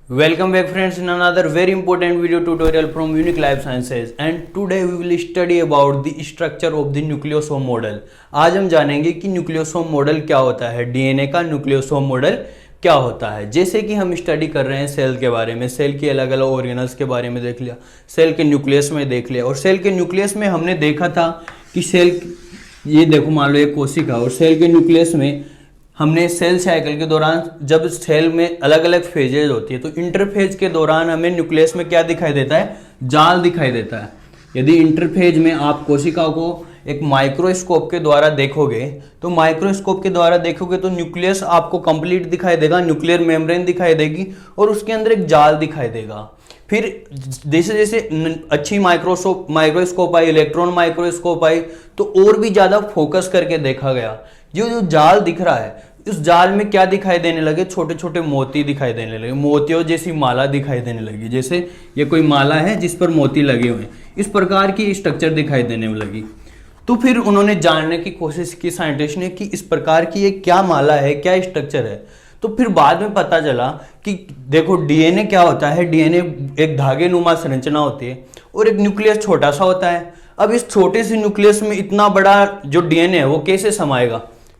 Welcome back friends in another very important video tutorial from Unique Life Sciences, and today we will study about the structure of the nucleosome model। आज हम जानेंगे कि nucleosome model क्या होता है, DNA का nucleosome model क्या होता है। जैसे कि हम स्टडी कर रहे हैं सेल के बारे में, सेल की अलग अलग ऑर्गेनल्स के बारे में देख लिया, सेल के न्यूक्लियस में देख लिया, और सेल के न्यूक्लियस में हमने देखा था कि सेल, ये देखो मान लो एक कोशिका, और सेल के न्यूक्लियस में हमने सेल साइकिल के दौरान जब सेल में अलग अलग फेजेज होती है तो इंटरफेज के दौरान हमें न्यूक्लियस में क्या दिखाई देता है, जाल दिखाई देता है। यदि इंटरफेज में आप कोशिका को एक माइक्रोस्कोप के द्वारा देखोगे तो माइक्रोस्कोप के द्वारा देखोगे तो न्यूक्लियस आपको कंप्लीट दिखाई देगा, न्यूक्लियर मेम्ब्रेन दिखाई देगी और उसके अंदर एक जाल दिखाई देगा। फिर जैसे जैसे अच्छी माइक्रोस्कोप आई, इलेक्ट्रॉन माइक्रोस्कोप आई, तो और भी ज़्यादा फोकस करके देखा गया। जो जाल दिख रहा है, उस जाल में क्या दिखाई देने लगे, छोटे छोटे मोती दिखाई देने लगे, मोतियों जैसी माला दिखाई देने लगी। जैसे ये कोई माला है जिस पर मोती लगे हुए हैं, इस प्रकार की स्ट्रक्चर दिखाई देने लगी। तो फिर उन्होंने जानने की कोशिश की साइंटिस्ट ने कि इस प्रकार की ये क्या माला है, क्या स्ट्रक्चर है। तो फिर बाद में पता चला कि देखो डीएनए क्या होता है, डीएनए एक धागे नुमा संरचना होती है और एक न्यूक्लियस छोटा सा होता है। अब इस छोटे से न्यूक्लियस में इतना बड़ा जो डीएनए है वो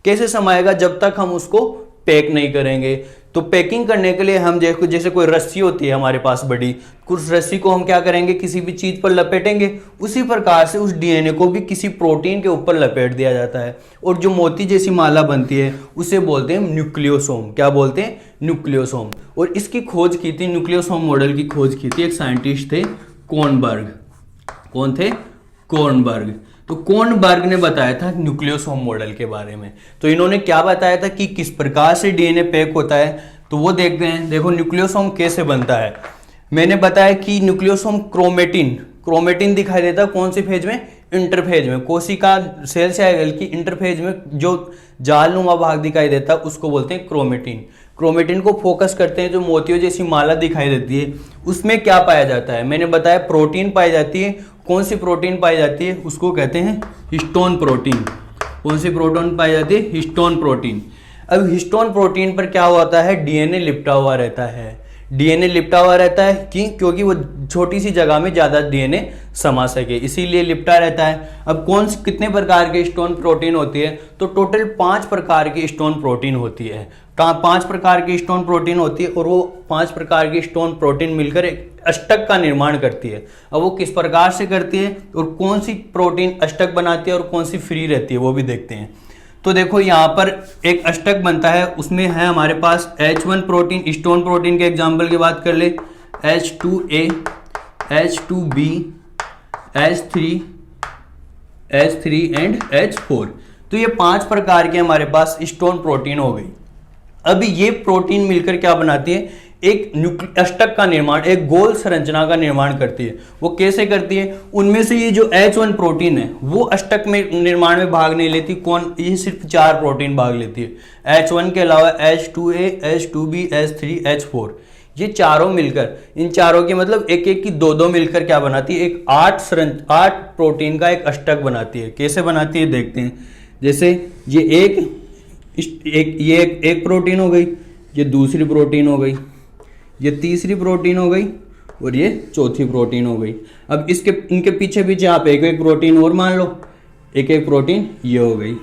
कैसे समाएगा जब तक हम उसको पैक नहीं करेंगे। तो पैकिंग करने के लिए हम देखो जैसे कोई रस्सी होती है हमारे पास बड़ी, कुछ रस्सी को हम क्या करेंगे, किसी भी चीज पर लपेटेंगे, उसी प्रकार से उस डीएनए को भी किसी प्रोटीन के ऊपर लपेट दिया जाता है और जो मोती जैसी माला बनती है उसे बोलते हैं न्यूक्लियोसोम। क्या बोलते हैं? न्यूक्लियोसोम। और इसकी खोज की थी, न्यूक्लियोसोम मॉडल की खोज की थी एक साइंटिस्ट थे, कॉर्नबर्ग। कौन थे? कॉर्नबर्ग। तो कॉर्नबर्ग ने बताया था न्यूक्लियोसोम मॉडल के बारे में। तो इन्होंने क्या बताया था कि किस प्रकार से डीएनए पैक होता है, तो वो देखते हैं। देखो न्यूक्लियोसोम कैसे बनता है। मैंने बताया कि न्यूक्लियोसोम क्रोमेटिन दिखाई देता है कौन से फेज में? इंटरफेज में। कोशिका सेल साइकिल की इंटरफेज में जो जालनुमा भाग दिखाई देता है उसको बोलते हैं क्रोमेटिन को फोकस करते हैं। जो मोतियों जैसी माला दिखाई देती है उसमें क्या पाया जाता है? मैंने बताया प्रोटीन पाई जाती है। कौन सी प्रोटीन पाई जाती है? उसको कहते हैं हिस्टोन प्रोटीन। कौन सी प्रोटीन पाई जाती है? Histone protein. अब हिस्टोन प्रोटीन पर क्या होता है? डीएनए लिपटा हुआ रहता है। डीएनए लिपटा हुआ रहता है क्योंकि वो छोटी सी जगह में ज्यादा डीएनए समा सके, इसीलिए लिपटा रहता है। अब कितने प्रकार के हिस्टोन प्रोटीन होती है? तो टोटल 5 प्रकार की हिस्टोन प्रोटीन होती है। 5 प्रकार की हिस्टोन प्रोटीन होती है और वो 5 प्रकार की हिस्टोन प्रोटीन मिलकर एक अष्टक का निर्माण करती है। अब वो किस प्रकार से करती है और कौन सी प्रोटीन अष्टक बनाती है और कौन सी फ्री रहती है वो भी देखते हैं। तो देखो यहाँ पर एक अष्टक बनता है, उसमें है हमारे पास H1 प्रोटीन। हिस्टोन प्रोटीन के एग्जाम्पल की बात कर ले, H2A, H2B, H3 and H4। तो ये 5 प्रकार के हमारे पास हिस्टोन प्रोटीन हो गई। अभी ये प्रोटीन मिलकर क्या बनाती है? एक अष्टक का निर्माण, एक गोल संरचना का निर्माण करती है। वो कैसे करती है? उनमें से ये जो H1 प्रोटीन है वो अष्टक में निर्माण में भाग नहीं लेती। कौन? ये सिर्फ 4 प्रोटीन भाग लेती है। H1 के अलावा H2A, H2B, H3, H4, ये चारों मिलकर, इन चारों के मतलब एक एक की 2-2 मिलकर क्या बनाती है? एक 8 प्रोटीन का एक अष्टक बनाती है। कैसे बनाती है देखते हैं। जैसे ये एक प्रोटीन हो गई, ये दूसरी प्रोटीन हो गई, ये तीसरी प्रोटीन हो गई और ये चौथी प्रोटीन हो गई। अब इनके पीछे पीछे आप एक एक प्रोटीन और मान लो, एक एक प्रोटीन ये हो गई।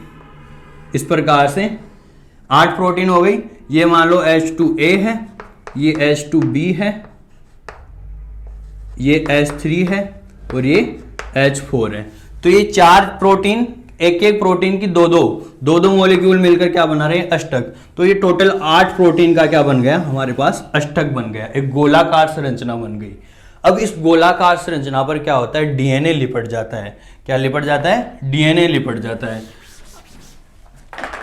इस प्रकार से 8 प्रोटीन हो गई। ये मान लो H2A है, ये H2B है, ये H3 है और ये H4 है। तो ये 4 प्रोटीन, एक एक प्रोटीन की 2-2 मॉलिक्यूल मिलकर क्या बना रहे हैं? अष्टक। तो ये टोटल 8 प्रोटीन का क्या बन गया हमारे पास? अष्टक बन गया, एक गोलाकार संरचना बन गई। अब इस गोलाकार संरचना पर क्या होता है? डीएनए लिपट जाता है। क्या लिपट जाता है? डीएनए लिपट जाता है।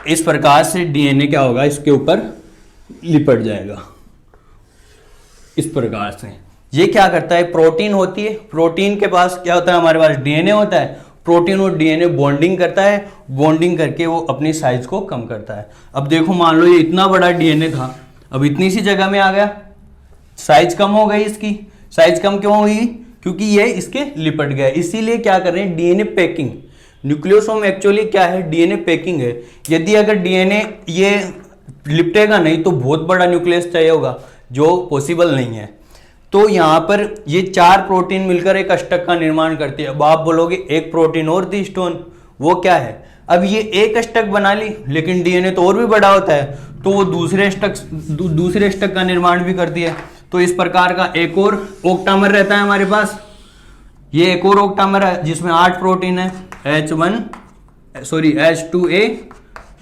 इस प्रकार से डीएनए क्या होगा? इसके ऊपर लिपट जाएगा इस प्रकार से। ये क्या करता है? प्रोटीन होती है, प्रोटीन के पास क्या होता है? हमारे पास डीएनए होता है। प्रोटीन और डीएनए बॉन्डिंग करता है, बॉन्डिंग करके वो अपनी साइज को कम करता है। अब देखो मान लो ये इतना बड़ा डीएनए था, अब इतनी सी जगह में आ गया, साइज कम हो गई इसकी। साइज कम क्यों हुई? क्योंकि ये इसके लिपट गया। इसीलिए क्या कर रहे हैं? DNA packing. न्यूक्लियोसोम एक्चुअली क्या है? डीएनए पैकिंग है। यदि अगर डीएनए ये लिपटेगा नहीं तो बहुत बड़ा न्यूक्लियस चाहिए होगा, जो पॉसिबल नहीं है। तो यहाँ पर ये 4 प्रोटीन मिलकर एक अष्टक का निर्माण करती है। अब आप बोलोगे एक प्रोटीन और दी स्टोन, वो क्या है? अब ये एक अष्टक बना ली, लेकिन डीएनए तो और भी बड़ा होता है, तो वो दूसरे अष्टक का निर्माण भी करती है। तो इस प्रकार का एक और ओक्टामर रहता है हमारे पास। ये एक और ओक्टामर है जिसमें 8 प्रोटीन है, H2A,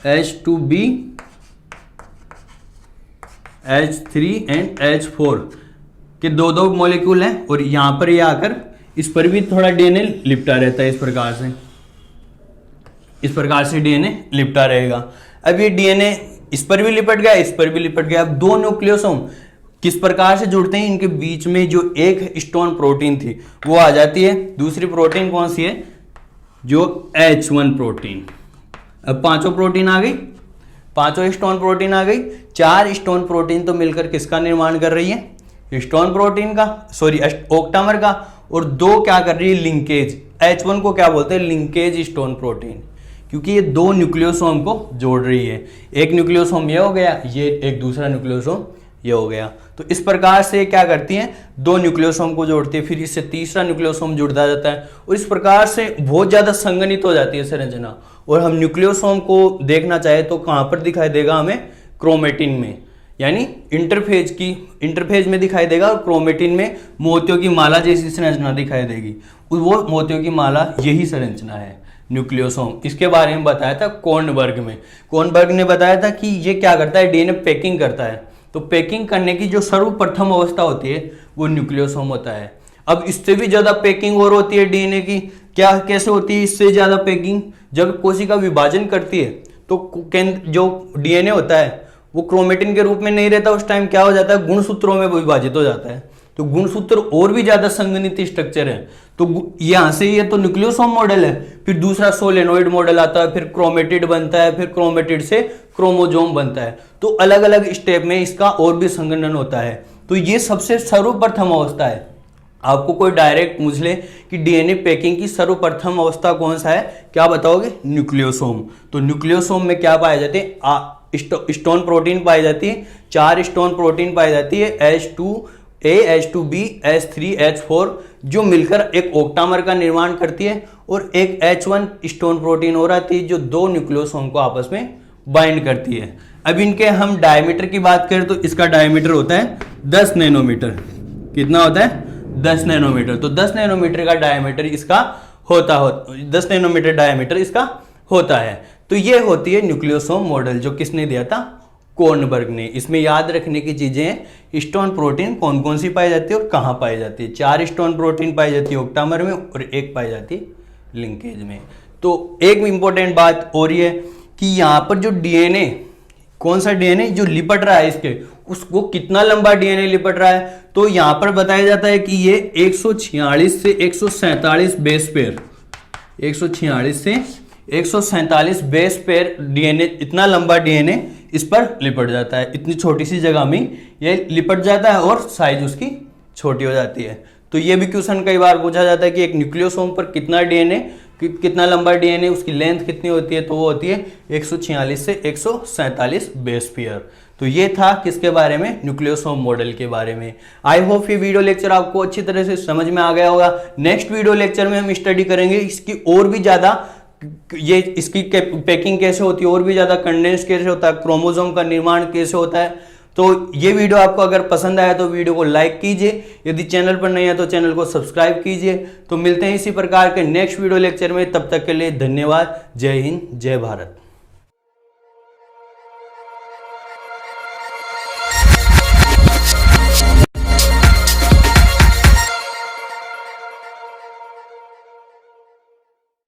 H2B, H3 and H4 के दो मॉलिक्यूल हैं। और यहां पर ये आकर इस पर भी थोड़ा डीएनए लिपटा रहता है। इस प्रकार से डीएनए लिपटा रहेगा। अब ये डीएनए इस पर भी लिपट गया, इस पर भी लिपट गया। अब 2 न्यूक्लियोसोम किस प्रकार से जुड़ते हैं? इनके बीच में जो एक स्टोन प्रोटीन थी वो आ जाती है। दूसरी प्रोटीन कौन सी है? जो H1 प्रोटीन। अब 5 प्रोटीन आ गई, 5 स्टोन प्रोटीन आ गई। 4 स्टोन प्रोटीन तो मिलकर किसका निर्माण कर रही है? स्टोन प्रोटीन का, ओक्टामर का। और 2 क्या कर रही है? लिंकेज। H1 को क्या बोलते हैं? लिंकेज स्टोन प्रोटीन, क्योंकि ये 2 न्यूक्लियोसोम को जोड़ रही है। एक न्यूक्लियोसोम ये हो गया, ये एक दूसरा न्यूक्लियोसोम ये हो गया। तो इस प्रकार से क्या करती हैं? 2 न्यूक्लियोसोम को जोड़ती है, फिर इससे तीसरा न्यूक्लियोसोम जुड़ता जाता है, और इस प्रकार से बहुत ज्यादा संघनित हो जाती है संरचना। और हम न्यूक्लियोसोम को देखना चाहे तो कहां पर दिखाई देगा हमें? क्रोमेटिन में, यानी इंटरफेज में दिखाई देगा। और क्रोमेटिन में मोतियों की माला जैसी संरचना दिखाई देगी। वो मोतियों की माला यही संरचना है न्यूक्लियोसोम। इसके बारे में बताया था कोर्नबर्ग में। कोर्नबर्ग ने बताया था कि ये क्या करता है? डीएनए पैकिंग करता है। तो पैकिंग करने की जो सर्वप्रथम अवस्था होती है वो न्यूक्लियोसोम होता है। अब इससे भी ज्यादा पैकिंग और होती है डीएनए की। क्या, कैसे होती है इससे ज्यादा पैकिंग? जब कोशिका विभाजन करती है तो जो डीएनए होता है वो क्रोमेटिन के रूप में नहीं रहता। उस टाइम क्या हो जाता है? गुणसूत्रों में विभाजित हो जाता है। तो गुणसूत्र और भी ज्यादा संघनित स्ट्रक्चर है। तो यहां से ये तो न्यूक्लियोसोम मॉडल है, फिर दूसरा सोलेनोइड मॉडल आता है, फिर क्रोमेटिड बनता है, फिर क्रोमेटिड से क्रोमोजोम बनता है। तो अलग अलग स्टेप में इसका और भी संघनन होता है। तो ये सबसे सर्वप्रथम अवस्था है। आपको कोई डायरेक्ट पूछ ले कि डीएनए पैकिंग की सर्वप्रथम अवस्था कौन सा है, क्या बताओगे? न्यूक्लियोसोम। तो न्यूक्लियोसोम में क्या पाए जाते हैं? स्टोन प्रोटीन पाई जाती है। 4 स्टोन प्रोटीन पाई जाती है, H2A, H2B, H3, H4, जो मिलकर एक ओक्टामर का निर्माण करती है। और एक H1 स्टोन प्रोटीन हो आती है जो 2 न्यूक्लियोसोम को आपस में बाइंड करती है। अब इनके हम डायमीटर की बात करें तो इसका डायमीटर होता है 10 नैनोमीटर। कितना होता है? 10 नैनोमीटर। तो 10 नैनोमीटर का डायमीटर इसका होता 10 नैनोमीटर डायमीटर इसका होता है। तो ये होती है न्यूक्लियोसोम मॉडल, जो किसने दिया था? कोर्नबर्ग ने। इसमें याद रखने की चीजें हैं, स्टोन प्रोटीन कौन कौन सी पाई जाती है और कहाँ पाई जाती है। 4 स्टोन प्रोटीन पाई जाती है ओक्टामर में और 1 पाई जाती है लिंकेज में। तो एक इंपॉर्टेंट बात और ये कि यहाँ पर जो डीएनए, कौन सा डीएनए जो लिपट रहा है इसके, उसको कितना लंबा डीएनए लिपट रहा है? तो यहां पर बताया जाता है कि ये 146 से 147 बेस पेयर, 146 से 147 बेस पेयर डीएनए, इतना लंबा डीएनए इस पर लिपट जाता है। इतनी छोटी सी जगह में ये लिपट जाता है और साइज उसकी छोटी हो जाती है। तो ये भी क्वेश्चन कई बार पूछा जाता है कि एक न्यूक्लियोसोम पर कितना डीएनए, कितना लंबा डीएनए, उसकी लेंथ कितनी होती है? तो वो होती है 146 से 147 बेस पेयर। तो ये था किसके बारे में? न्यूक्लियोसोम मॉडल के बारे में। आई होप ये वीडियो लेक्चर आपको अच्छी तरह से समझ में आ गया होगा। नेक्स्ट वीडियो लेक्चर में हम स्टडी करेंगे इसकी और भी ज्यादा, ये इसकी पैकिंग कैसे होती है, और भी ज्यादा कंडेंस कैसे होता है, क्रोमोसोम का निर्माण कैसे होता है। तो ये वीडियो आपको अगर पसंद आया तो वीडियो को लाइक कीजिए, यदि चैनल पर नहीं है तो चैनल को सब्सक्राइब कीजिए। तो मिलते हैं इसी प्रकार के नेक्स्ट वीडियो लेक्चर में, तब तक के लिए धन्यवाद। जय हिंद, जय भारत।